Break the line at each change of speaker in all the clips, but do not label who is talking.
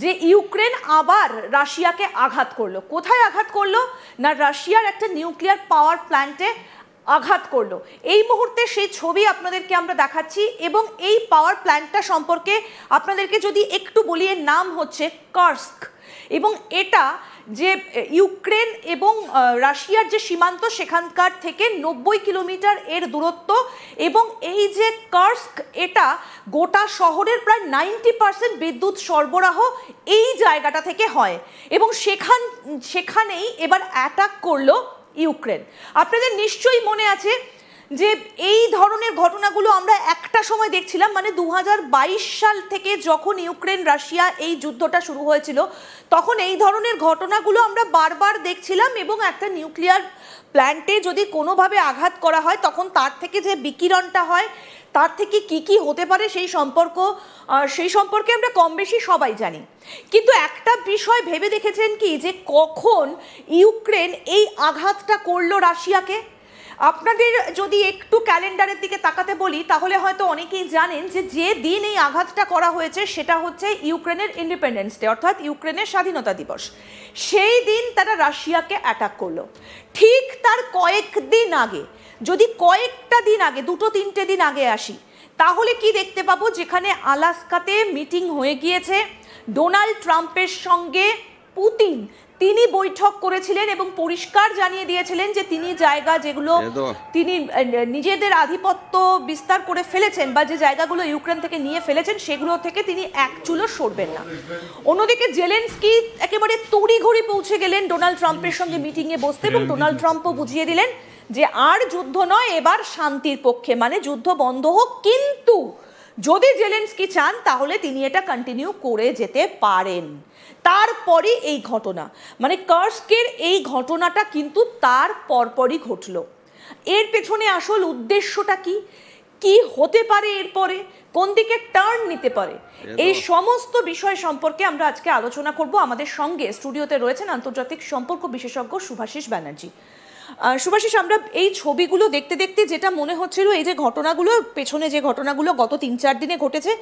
যে ইউক্রেন আবার রাশিয়াকে আঘাত করলো। কোথায় আঘাত করলো? না রাশিয়ার একটা নিউক্লিয়ার পাওয়ার প্ল্যান্টে আঘাত করলো। এই মুহূর্তে সেই ছবি আপনাদেরকে আমরা দেখাচ্ছি, এবং এই পাওয়ার প্ল্যান্টটা সম্পর্কে আপনাদেরকে যদি একটু বলি, এর নাম হচ্ছে কার্স্ক, এবং এটা যে ইউক্রেন এবং রাশিয়ার যে সীমান্ত সেখানকার থেকে 90 কিলোমিটার এর দূরত্ব, এবং এই যে কার্স্ক এটা গোটা শহরের প্রায় 90% বিদ্যুৎ সরবরাহ এই জায়গাটা থেকে হয়, এবং সেখানেই এবার অ্যাটাক করলো ইউক্রেন। আপনাদের নিশ্চয়ই মনে আছে যে এই ধরনের ঘটনাগুলো আমরা একটা সময় দেখছিলাম, মানে 2022 সাল থেকে যখন ইউক্রেন রাশিয়া এই যুদ্ধটা শুরু হয়েছিল, তখন এই ধরনের ঘটনাগুলো আমরা বারবার দেখছিলাম, এবং একটা নিউক্লিয়ার প্ল্যান্টে যদি কোনোভাবে আঘাত করা হয় তখন তার থেকে যে বিকিরণটা হয়, তার থেকে কি কি হতে পারে সেই সম্পর্কে আমরা কম বেশি সবাই জানি। কিন্তু একটা বিষয় ভেবে দেখেছেন কি, যে কখন ইউক্রেন এই আঘাতটা করলো রাশিয়াকে? আপনাদের যদি একটু ক্যালেন্ডারের দিকে তাকাতে বলি, তাহলে হয়তো অনেকেই জানেন যে দিন এই আঘাতটা করা হয়েছে সেটা হচ্ছে ইউক্রেনের ইন্ডিপেন্ডেন্স ডে, অর্থাৎ ইউক্রেনের স্বাধীনতা দিবস। সেই দিন তারা রাশিয়াকে অ্যাটাক করলো। ঠিক তার কয়েকদিন আগে, যদি কয়েকটা দিন আগে, 2-3 দিন আগে আসি, তাহলে কি দেখতে পাবো, যেখানে আলাস্কাতে মিটিং হয়ে গিয়েছে ডোনাল্ড ট্রাম্পের সঙ্গে পুতিন, তিনি বৈঠক করেছিলেন এবং পরিষ্কার জানিয়ে দিয়েছিলেন যে তিনি জায়গা যেগুলো তিনি নিজেদের আধিপত্য বিস্তার করে ফেলেছেন, বা যে জায়গাগুলো ইউক্রেন থেকে নিয়ে ফেলেছেন, সেগুলো থেকে তিনি এক চুলো সরবেন না। অন্যদিকে জেলেনস্কি একেবারে তড়িঘড়ি পৌঁছে গেলেন ডোনাল্ড ট্রাম্পের সঙ্গে মিটিংয়ে বসতে, এবং ডোনাল্ড ট্রাম্পও বুঝিয়ে দিলেন যে আর যুদ্ধ নয়, এবার শান্তির পক্ষে, মানে যুদ্ধ বন্ধ হোক, কিন্তু যদি জেলেনস্কি চান তাহলে তিনি এটা কন্টিনিউ করে যেতে পারেন। তারপরে এই ঘটনা, মানে কার্স্কের এই ঘটনাটা কিন্তু তার পরপরই ঘটল। এর পেছনে আসল উদ্দেশ্যটা কি, কি হতে পারে এরপরে, কোন দিকে টার্ন নিতে পারে, এই সমস্ত বিষয় সম্পর্কে আমরা আজকে আলোচনা করব। আমাদের সঙ্গে স্টুডিওতে রয়েছেন আন্তর্জাতিক সম্পর্ক বিশেষজ্ঞ শুভাশিস ব্যানার্জি। শুভাশিস, আমরা এই ছবিগুলো দেখতে দেখতে যেটা মনে হচ্ছিল, এই যে ঘটনাগুলো পেছনে, যে ঘটনাগুলো গত 3-4 দিনে ঘটেছে,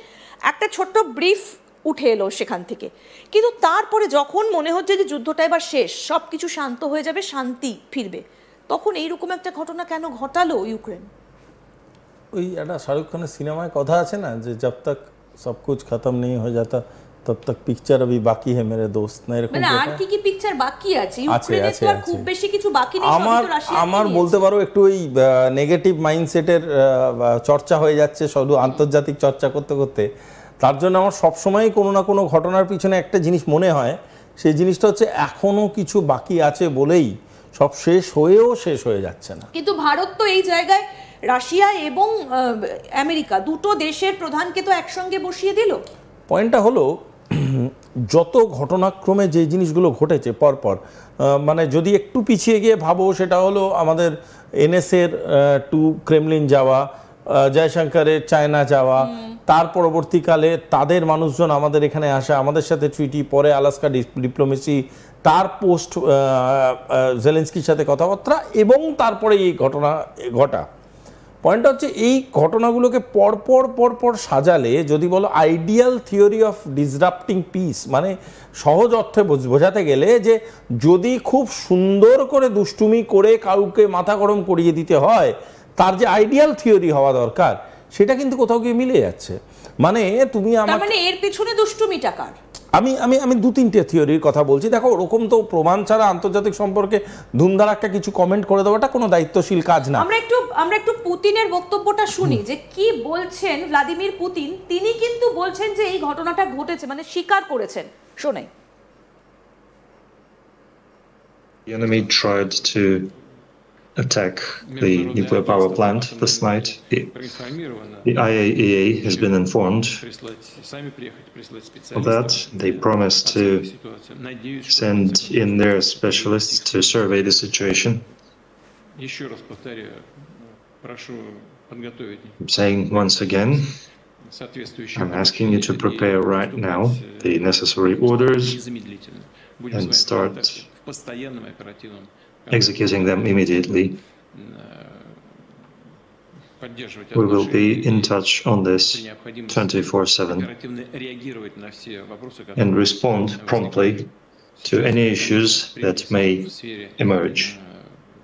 একটা ছোট্ট ব্রিফ উঠে এলো সেখান থেকে, কিন্তু তারপরে যখন মনে হচ্ছে যে যুদ্ধটা এবার শেষ, সব কিছু শান্ত হয়ে যাবে, শান্তি ফিরবে, তখন এইরকম একটা ঘটনা কেন ঘটালো ইউক্রেন?
ওই একটা শাহরুখ খানের সিনেমায় কথা আছে না, যে জব তক সব কুছ খতম নেই হয়ে যাতা তব তক পিকচার আভি বাকি হ্যায় মেরে দোস্ত, না এরকম?
মানে আর কি কি পিকচার বাকি আছে ইউক্রেনের? তো আর খুব বেশি কিছু বাকি নেই,
আমার বলতে পারো একটু ওই নেগেটিভ মাইন্ডসেটের চর্চা হয়ে যাচ্ছে শুধু আন্তর্জাতিক চর্চা করতে করতে। তার জন্য আমার সবসময় কোনো না কোনো ঘটনার পিছনে একটা জিনিস মনে হয়, সেই জিনিসটা হচ্ছে এখনও কিছু বাকি আছে বলেই সব শেষ হয়েও শেষ হয়ে যাচ্ছে না।
কিন্তু ভারত তো এই জায়গায় রাশিয়া এবং আমেরিকা দুটো দেশের প্রধানকে তো একসঙ্গে বসিয়ে দিল।
পয়েন্টটা হলো, যত ঘটনাক্রমে যে জিনিসগুলো ঘটেছে পরপর, মানে যদি একটু পিছিয়ে গিয়ে ভাবো, সেটা হলো আমাদের এনএসএর টু ক্রেমলিন যাওয়া, জয়শঙ্করের চায়না যাওয়া, তার পরবর্তীকালে তাদের মানুষজন আমাদের এখানে আসা, আমাদের সাথে ট্রিটি, পরে আলাস্কা ডিপ্লোমেসি, তার পোস্ট জেলেনস্কির সাথে কথাবার্তা, এবং তারপরে এই ঘটনা ঘটা। পয়েন্টটা হচ্ছে, এই ঘটনাগুলোকে পরপর সাজালে, যদি বলো আইডিয়াল থিওরি অফ ডিসরাপ্টিং পিস, মানে সহজ অর্থে বোঝাতে গেলে, যে যদি খুব সুন্দর করে দুষ্টুমি করে কাউকে মাথা গরম করিয়ে দিতে হয়, তার যে আইডিয়াল থিওরি হওয়া দরকার, সেটা কিন্তু কোথাও গিয়ে মিলে যাচ্ছে। মানে তুমি
মানে এর পেছনে দুষ্টুমিটা কার?
আমি 2-3টে থিওরির কথা বলছি। দেখো, ওরকম তো প্রমাণ ছাড়া আন্তর্জাতিক সম্পর্কে ধুমধারাক্কা কিছু কমেন্ট করে দেওয়াটা কোনো দায়িত্বশীল কাজ না।
আমরা একটু পুতিনের বক্তব্যটা শুনি, যে কি বলছেন ভ্লাদিমির পুতিন। তিনি কিন্তু বলছেন যে এই ঘটনাটা ঘটেছে, মানে স্বীকার করেছেন। শোনাই।
The enemy tried to attack the nuclear power plant this night. The IAEA has been informed of that. They promised to send in their specialists to survey the situation. I'm saying once again, I'm asking you to prepare right now the necessary orders and start executing them immediately. We will be in touch on this 24/7 and respond promptly to any issues that may emerge.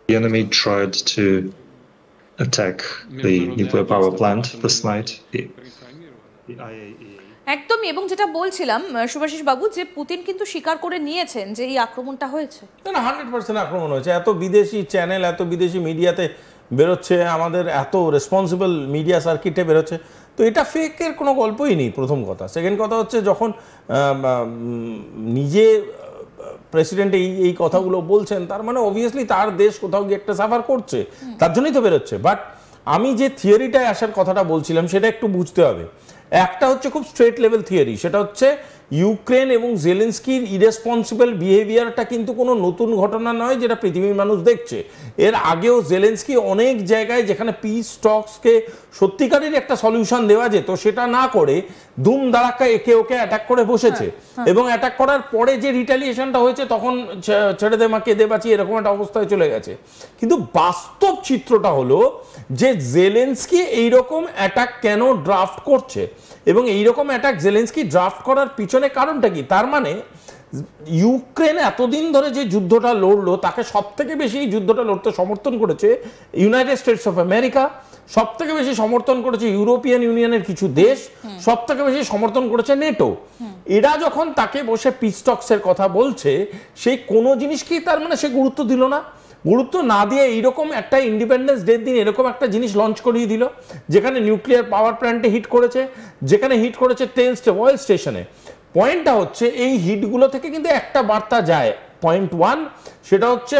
The enemy tried to attack the nuclear power plant this night. The IAEA.
একদমই, এবং যেটা বলছিলাম শুভাশিস বাবু, যে Putin কিন্তু স্বীকার করে নিয়েছেন যে এই আক্রমণটা হয়েছে।
না, 100% আক্রমণ হয়েছে। এত বিদেশি চ্যানেল, এত বিদেশি মিডিয়াতে বেরোচ্ছে, আমাদের এত রেসপন্সিবল মিডিয়া সার্কিটে বেরোচ্ছে, তো এটা ফেকের কোনো গল্পই নেই, প্রথম কথা। সেকেন্ড কথা হচ্ছে, যখন নিজে প্রেসিডেন্ট এই কথাগুলো বলছেন, তার মানে অবভিয়াসলি তার দেশ কোথাও গিয়ে একটা সাফার করছে, তার জন্যই তো বেরোচ্ছে। বাট আমি যে থিওরিটায় আসার কথাটা বলছিলাম, সেটা একটু বুঝতে হবে। একটা হচ্ছে খুব স্ট্রেট লেভেল থিওরি, সেটা হচ্ছে ইউক্রেন এবং জেলেনস্কির ইরেসপন্সিবল বিহেভিয়ারটা কিন্তু কোনো নতুন ঘটনা নয়, যেটা পৃথিবীর মানুষ দেখছে। এর আগেও জেলেনস্কি অনেক জায়গায়, যেখানে পিস টক্সকে সত্যিকারের একটা সলিউশন দেওয়া যেত, সেটা না করে দুম দাঁড়াক্কা একে ওকে অ্যাটাক করে বসেছে। এবং অ্যাটাক করার পরে যে রিটালিয়েশনটা হয়েছে, তখন ছেড়ে দে মা কেঁদে বাঁচি, এরকম একটা অবস্থায় চলে গেছে। কিন্তু বাস্তব চিত্রটা হলো যে জেলেনস্কি এইরকম অ্যাটাক কেন ড্রাফট করছে, এবং এইরকম অ্যাটাক জেলেনস্কি ড্রাফট করার পিছনে কারণটা কি। তার মানে ইউক্রেন এতদিন ধরে যে যুদ্ধটা লড়লো, তাকে সব থেকে বেশি এই যুদ্ধটা লড়তে সমর্থন করেছে ইউনাইটেড স্টেটস অফ আমেরিকা, সব থেকে বেশি সমর্থন করেছে ইউরোপিয়ান ইউনিয়নের কিছু দেশ, সব থেকে বেশি সমর্থন করেছে নেটো। এরা যখন তাকে বসে পিস টক্সের কথা বলছে, সেই কোনো জিনিসকেই তার মানে সে গুরুত্ব দিল না। গুরুত্ব না দিয়ে এইরকম একটা ইন্ডিপেন্ডেন্স ডের দিন এরকম একটা জিনিস লঞ্চ করিয়ে দিল, যেখানে নিউক্লিয়ার পাওয়ার প্ল্যান্টে হিট করেছে, যেখানে হিট করেছে অয়েল স্টেশনে। পয়েন্টটা হচ্ছে, এই হিটগুলো থেকে কিন্তু একটা বার্তা যায়। পয়েন্ট ওয়ান, সেটা হচ্ছে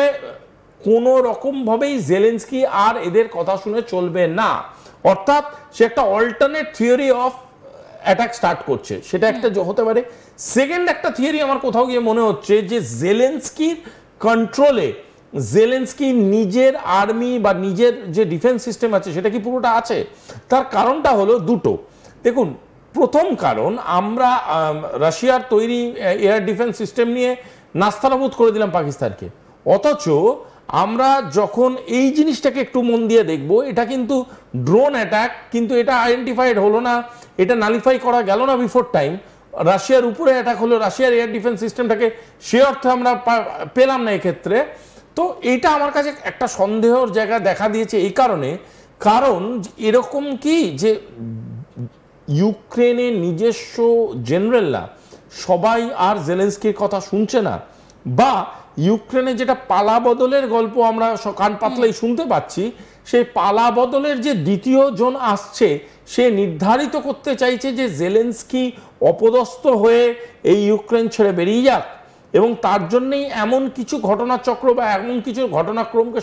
কোনো রকমভাবেই জেলেনস্কি আর এদের কথা শুনে চলবে না, অর্থাৎ সে একটা alternate theory of attack start করছে, সেটা একটা হতে পারে। সেকেন্ড একটা থিওরি আমার কোথাও গিয়ে মনে হচ্ছে যে জেলেনস্কির কন্ট্রোলে জেলেনস্কি নিজের আর্মি বা নিজের যে ডিফেন্স সিস্টেম আছে, সেটা কি পুরোটা আছে? তার কারণটা হলো দুটো। দেখুন, প্রথম কারণ, আমরা রাশিয়ার তৈরি এয়ার ডিফেন্স সিস্টেম নিয়ে নাস্তানাবুদ করে দিলাম পাকিস্তানকে, অথচ আমরা যখন এই জিনিসটাকে একটু মন দিয়ে দেখব, এটা কিন্তু ড্রোন অ্যাটাক, কিন্তু এটা আইডেন্টিফাইড হলো না, এটা নালিফাই করা গেল না বিফোর টাইম। রাশিয়ার উপরে অ্যাটাক হলো, রাশিয়ার এয়ার ডিফেন্স সিস্টেমটাকে সে অর্থে আমরা পেলাম না এক্ষেত্রে। তো এইটা আমার কাছে একটা সন্দেহের জায়গা দেখা দিয়েছে এই কারণে, কারণ এরকম কি যে ইউক্রেনের নিজস্ব জেনারেলরা সবাই আর জেলেনস্কির কথা শুনছে না, বা ইউক্রেনে যেটা পালা বদলের গল্প আমরা কান পাতলাই শুনতে পাচ্ছি, সেই পালা বদলের যে দ্বিতীয় জন আসছে, সে নির্ধারিত করতে চাইছে যে জেলেনস্কি অপদস্থ হয়ে এই ইউক্রেন ছেড়ে বেরিয়ে যাক, এবং তার জন্যই এমন কিছু ঘটনাচক্র বা এমন কিছু ঘটনাক্রমকে